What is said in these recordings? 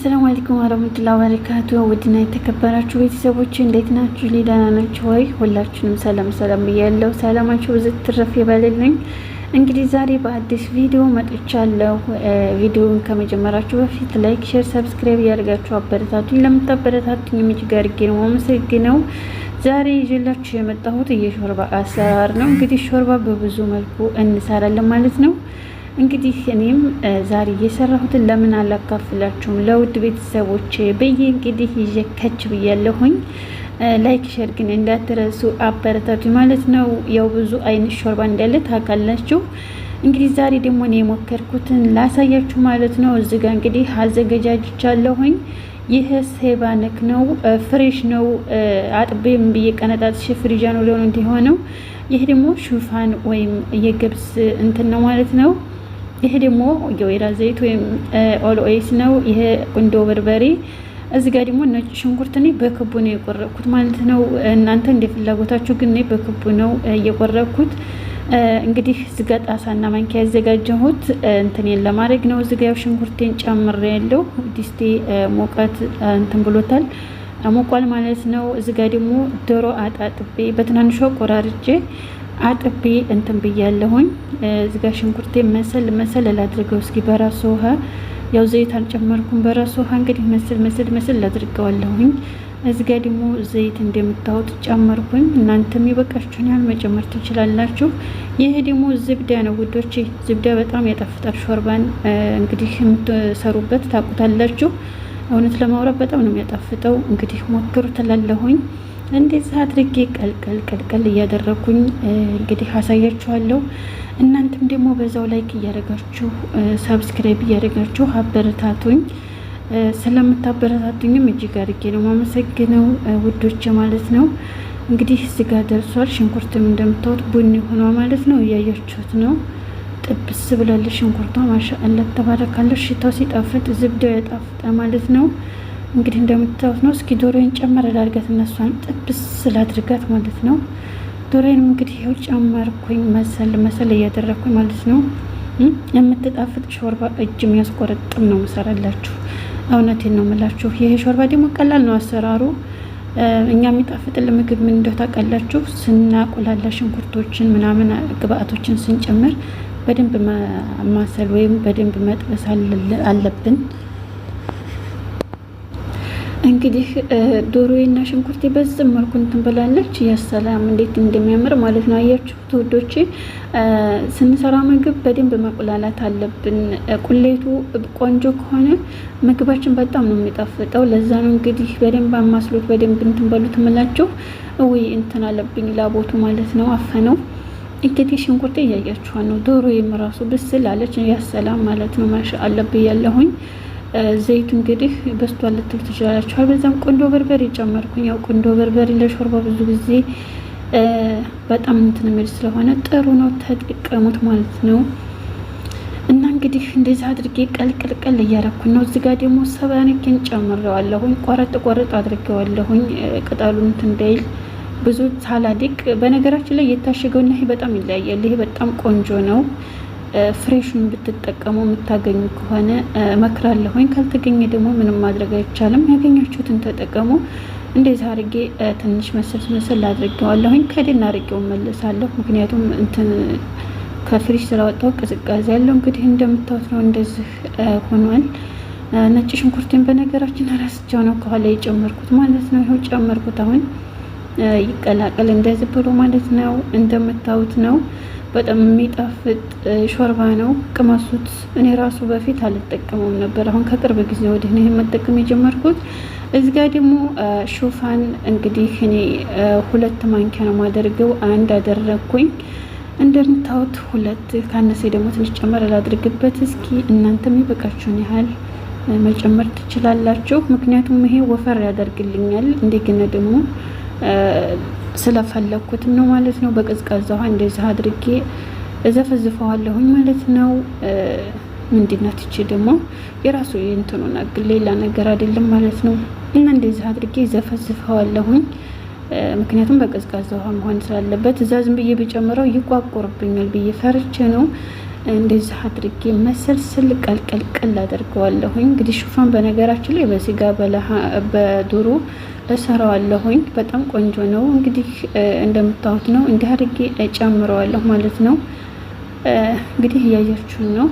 አሰላሙ አለይኩም ወራህመቱላሂ ወበረካቱ። ውድና የተከበራችሁ ቤተሰቦች እንዴት ናችሁ? ደህና ናችሁ ወይ? ሁላችሁንም ሰላም ብያለሁ። ሰላማችሁ ብዙ ትረፍ ይበልልኝ። እንግዲህ ዛሬ በአዲስ ቪዲዮ መጥቻለሁ። ቪዲዮውን ከመጀመራችሁ በፊት ላይክ፣ ሼር፣ ሰብስክራይብ ያደርጋችሁ አበረታቱኝ። ለምታበረታቱኝ እጅግ አድርጌ ነው የማመሰግነው። ዛሬ ይዤላችሁ የመጣሁት የሾርባ አሰራር ነው። እንግዲህ ሾርባ በብዙ መልኩ እንሰራለን ማለት ነው። እንግዲህ እኔም ዛሬ እየሰራሁትን ለምን አላካፍላችሁም ለውድ ቤተሰቦች ብዬ እንግዲህ ይዤ ከች ብያለሁኝ። ላይክ ሼር ግን እንዳትረሱ አበረታቱ ማለት ነው። ያው ብዙ አይነት ሾርባ እንዳለ ታውቃላችሁ። እንግዲህ ዛሬ ደግሞ እኔ የሞከርኩትን ላሳያችሁ ማለት ነው። እዚህ ጋር እንግዲህ አዘገጃጅቻለሁኝ። ይህ ሴባነክ ነው፣ ፍሬሽ ነው። አጥቤም ብዬ ቀነጣጥሽ ፍሪጃ ነው ሊሆን እንዲሆነው። ይሄ ደግሞ ሹፋን ወይም የገብስ እንትን ነው ማለት ነው። ይሄ ደግሞ የወይራ ዘይት ወይም ኦል ኦይስ ነው። ይሄ ቁንዶ በርበሬ። እዚህ ጋር ደግሞ ነጭ ሽንኩርት እኔ በክቡ ነው የቆረጥኩት ማለት ነው። እናንተ እንደ ፍላጎታችሁ፣ ግን እኔ በክቡ ነው የቆረጥኩት። እንግዲህ እዚህ ጋር ጣሳና ማንኪያ ያዘጋጀሁት እንትኔን ለማድረግ ነው። እዚህ ጋር ሽንኩርቴን ጨምሬ ያለው ዲስቴ ሙቀት እንትን ብሎታል፣ ሞቋል ማለት ነው። እዚህ ጋር ደግሞ ዶሮ አጣጥቤ በትናንሿ ቆራርጬ አጥቤ እንትን ብያለሁኝ። እዚህ ጋር ሽንኩርቴ መሰል ላድርገው እስኪ በራሱ ውሃ፣ ያው ዘይት አልጨመርኩም። በራሱ ውሃ እንግዲህ መሰል ላድርገዋለሁኝ። እዚህ ጋር ደግሞ ዘይት እንደምታዩት ጨመርኩኝ። እናንተም ይበቃችሁን ያህል መጨመር ትችላላችሁ። ይሄ ደግሞ ዝብዳ ነው ውዶች። ዝብዳ በጣም ያጣፍጣል ሾርባን። እንግዲህ የምትሰሩበት ታውቁታላችሁ። እውነት ለማውራት በጣም ነው የሚያጣፍጠው። እንግዲህ ሞክሩ ትላለሁኝ። እንደዚህ አድርጌ ቀልቀል እያደረኩኝ እንግዲህ አሳያችኋለሁ። እናንተም ደግሞ በዛው ላይክ እያደረጋችሁ ሰብስክራይብ እያደረጋችሁ አበረታቱኝ። ስለምታበረታቱኝም እጅግ አድርጌ ነው ማመሰግነው ውዶች ማለት ነው። እንግዲህ እዚህ ጋር ደርሷል። ሽንኩርትም እንደምታዩት ቡኒ ሆኗ ማለት ነው። እያያችሁት ነው። ጥብስ ብላለች ሽንኩርቷ። ማሻአላህ ተባረካለች። ሽታው ሲጣፍጥ ዝብዳው ያጣፍጣል ማለት ነው። እንግዲህ እንደምታዩት ነው። እስኪ ዶሮዬን ጨመር ላድርጋት፣ እነሷን ጥብስ ላድርጋት ማለት ነው። ዶሮዬንም እንግዲህ ይኸው ጨመርኩኝ፣ መሰል እያደረኩኝ ማለት ነው። የምትጣፍጥ ሾርባ እጅ የሚያስቆረጥም ነው መሰራላችሁ። እውነቴን ነው የምላችሁ። ይሄ ሾርባ ደግሞ ቀላል ነው አሰራሩ። እኛ የሚጣፍጥል ምግብ ምን እንደው ታውቃላችሁ? ስናቁላላ ሽንኩርቶችን ምናምን ግብአቶችን ስንጨምር በደንብ ማሰል ወይም በደንብ መጥበስ አለብን። እንግዲህ ዶሮዬና ሽንኩርቴ በዚህ መልኩ እንትን ብላለች። ያሰላም እንዴት እንደሚያምር ማለት ነው። አያችሁት ውዶቼ? ስንሰራ ምግብ በደንብ መቁላላት አለብን። ቁሌቱ ቆንጆ ከሆነ ምግባችን በጣም ነው የሚጣፍጠው። ለዛ ነው እንግዲህ በደንብ አማስሎት በደንብ እንትን በሉት ምላችሁ። ወይ እንትን አለብኝ ላቦቱ ማለት ነው፣ አፈነው። እንግዲህ ሽንኩርቴ እያያችኋት ነው። ዶሮዬም ራሱ ብስል አለች። ያሰላም ማለት ነው። ማሻአላህ ብያለሁኝ። ዘይቱ እንግዲህ በስቷል ልትሉ ትችላላችኋል። በዛም ቁንዶ በርበሬ ጨመርኩኝ። ያው ቁንዶ በርበሬ ለሾርባ ብዙ ጊዜ በጣም እንትን የሚል ስለሆነ ጥሩ ነው፣ ተጠቀሙት ማለት ነው። እና እንግዲህ እንደዚህ አድርጌ ቀልቀል እያረኩኝ ነው። እዚህ ጋር ደግሞ ሰባነኪን ጨምሬዋለሁኝ። ቆረጥ አድርጌዋለሁኝ ቅጠሉን እንትን እንዳይል ብዙ ሳላዲቅ። በነገራችን ላይ የታሸገውና ይሄ በጣም ይለያያል። ይሄ በጣም ቆንጆ ነው። ፍሬሹን ብትጠቀሙ የምታገኙ ከሆነ እመክራለሁኝ። ካልተገኘ ደግሞ ምንም ማድረግ አይቻልም። ያገኛችሁትን ተጠቀሙ። እንደዚህ አድርጌ ትንሽ መሰል አድርጌዋለሁኝ። ከደን አድርጌው መለሳለሁ። ምክንያቱም እንትን ከፍሪጅ ስላወጣው ቅዝቃዜ ያለው እንግዲህ እንደምታዩት ነው። እንደዚህ ሆኗል። ነጭ ሽንኩርቴን በነገራችን ረስቸው ነው ከኋላ የጨመርኩት ማለት ነው። ይኸው ጨመርኩት። አሁን ይቀላቀል እንደዚህ ብሎ ማለት ነው። እንደምታዩት ነው። በጣም የሚጣፍጥ ሾርባ ነው። ቅመሱት። እኔ ራሱ በፊት አልጠቀመውም ነበር። አሁን ከቅርብ ጊዜ ወዲህ ነው መጠቀም የጀመርኩት። እዚህ ጋር ደግሞ ሹፋን እንግዲህ እኔ 2 ማንኪያ ነው ማደርገው። 1 አደረኩኝ። እንደምታዩት 2 ካነሰ ደግሞ ትንሽ ጨመር ላድርግበት። እስኪ እናንተም ይበቃችሁን ያህል መጨመር ትችላላችሁ። ምክንያቱም ይሄ ወፈር ያደርግልኛል። እንደገና ደግሞ ስለፈለኩትም ነው ማለት ነው። በቀዝቃዛ ውሃ እንደዚህ አድርጌ እዘፈዝፈዋለሁኝ ማለት ነው። ምንድናት እቺ ደግሞ የራሱ የእንትኑና ሌላ ነገር አይደለም ማለት ነው። እና እንደዚህ አድርጌ እዘፈዝፈዋለሁኝ። ምክንያቱም በቀዝቃዛ ውሃ መሆን ስላለበት እዛ ዝም ብዬ ብጨምረው ይቋቁርብኛል ብዬ ፈርቼ ነው። እንደዚህ አድርጌ መሰልስል ቀልቀል አደርገዋለሁኝ። እንግዲህ ሹፋን በነገራችን ላይ በስጋ በዶሮ እሰራዋለሁኝ። በጣም ቆንጆ ነው። እንግዲህ እንደምታዩት ነው። እንዲህ አድርጌ እጨምረዋለሁ ማለት ነው። እንግዲህ እያያችሁ ነው።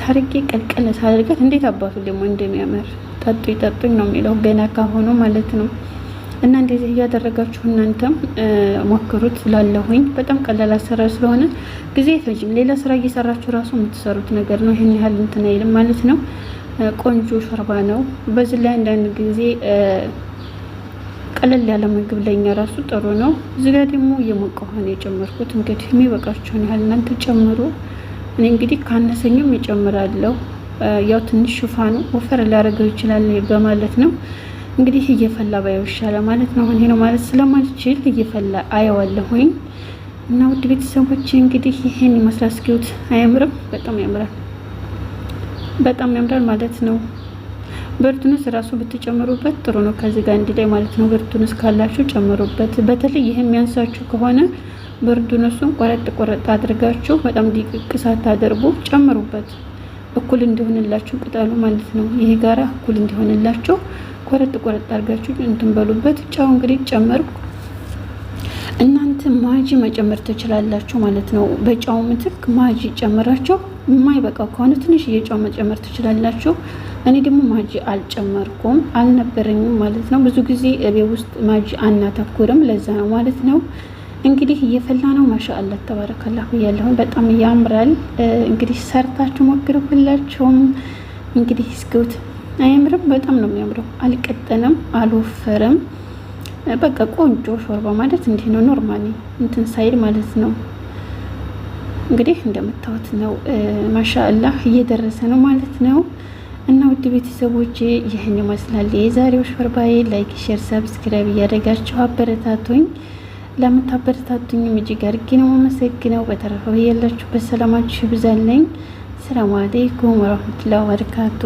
አድርጌ ቀልቀል ሳደርጋት እንዴት አባቱ ደግሞ እንደሚያምር ጠጡኝ ነው የሚለው ገና ካሁኑ ማለት ነው። እና እንደዚህ እያደረጋችሁ እናንተም ሞክሩት ላለሁኝ። በጣም ቀላል አሰራር ስለሆነ ጊዜ አይፈጅም። ሌላ ስራ እየሰራችሁ ራሱ የምትሰሩት ነገር ነው። ይሄን ያህል እንትን አይልም ማለት ነው። ቆንጆ ሾርባ ነው። በዚህ ላይ አንዳንድ ጊዜ ቀለል ያለ ምግብ ለኛ ራሱ ጥሩ ነው። እዚህ ጋር ደግሞ የሞቀ ውሃ ነው የጨመርኩት። እንግዲህ የሚበቃችሁን ያህል እናንተ ጨምሩ። እኔ እንግዲህ ካነሰኝም እጨምራለሁ። ያው ትንሽ ሹፋኑ ወፈር ሊያደርገው ይችላል በማለት ነው። እንግዲህ እየፈላ ባየው ይሻላል ማለት ነው። ይሄ ነው ማለት ስለማልችል እየፈላ አየዋለሁኝ። እና ውድ ቤተሰቦች እንግዲህ ይሄን ይመስላል። እስኪውት አያምርም? በጣም ያምራል። በጣም ያምራል ማለት ነው። በርቱንስ ራሱ ብትጨምሩበት ጥሩ ነው። ከዚህ ጋር እንዲህ ላይ ማለት ነው። በርቱንስ ካላችሁ ጨምሩበት። በተለይ ይሄ የሚያንሳችሁ ከሆነ በርቱንሱን ቆረጥ አድርጋችሁ በጣም ዲቅቅ ሳታደርጉ ጨምሩበት። እኩል እንዲሆንላችሁ ቅጠሉ ማለት ነው። ይሄ ጋራ እኩል እንዲሆንላችሁ ቆረጥ አድርጋችሁ እንትን በሉበት። ጫው እንግዲህ ጨመርኩ። እናንተ ማጂ መጨመር ትችላላችሁ ማለት ነው። በጫው ምትክ ማጂ ጨምራችሁ የማይበቃው ከሆነ ትንሽ ጫው መጨመር ትችላላችሁ። እኔ ደግሞ ማጂ አልጨመርኩም፣ አልነበረኝም ማለት ነው። ብዙ ጊዜ እቤት ውስጥ ማጂ አናተኩርም፣ ለዛ ነው ማለት ነው። እንግዲህ እየፈላ ነው። ማሻአላህ ተባረከላህ ብያለሁ። በጣም ያምራል። እንግዲህ ሰርታችሁ ሞክሩ ሁላችሁም። እንግዲህ እስኪውት አያምርም? በጣም ነው የሚያምረው። አልቀጠንም፣ አልወፈረም። በቃ ቆንጆ ሾርባ ማለት እንዲህ ነው። ኖርማሊ እንትን ሳይል ማለት ነው። እንግዲህ እንደምታዩት ነው። ማሻአላህ እየደረሰ ነው ማለት ነው። እና ውድ ቤተሰቦቼ ይህን ይመስላል የዛሬው ሾርባዬ። ላይክ፣ ሼር፣ ሰብስክራይብ እያደረጋችሁ አበረታቱኝ። ለምታበረታቱኝም እጅግ አድርጌ ነው የማመሰግነው። በተረፈው ያላችሁበት ሰላማችሁ ይብዛልኝ። ሰላም አለይኩም ወራህመቱላሂ ወበረካቱ።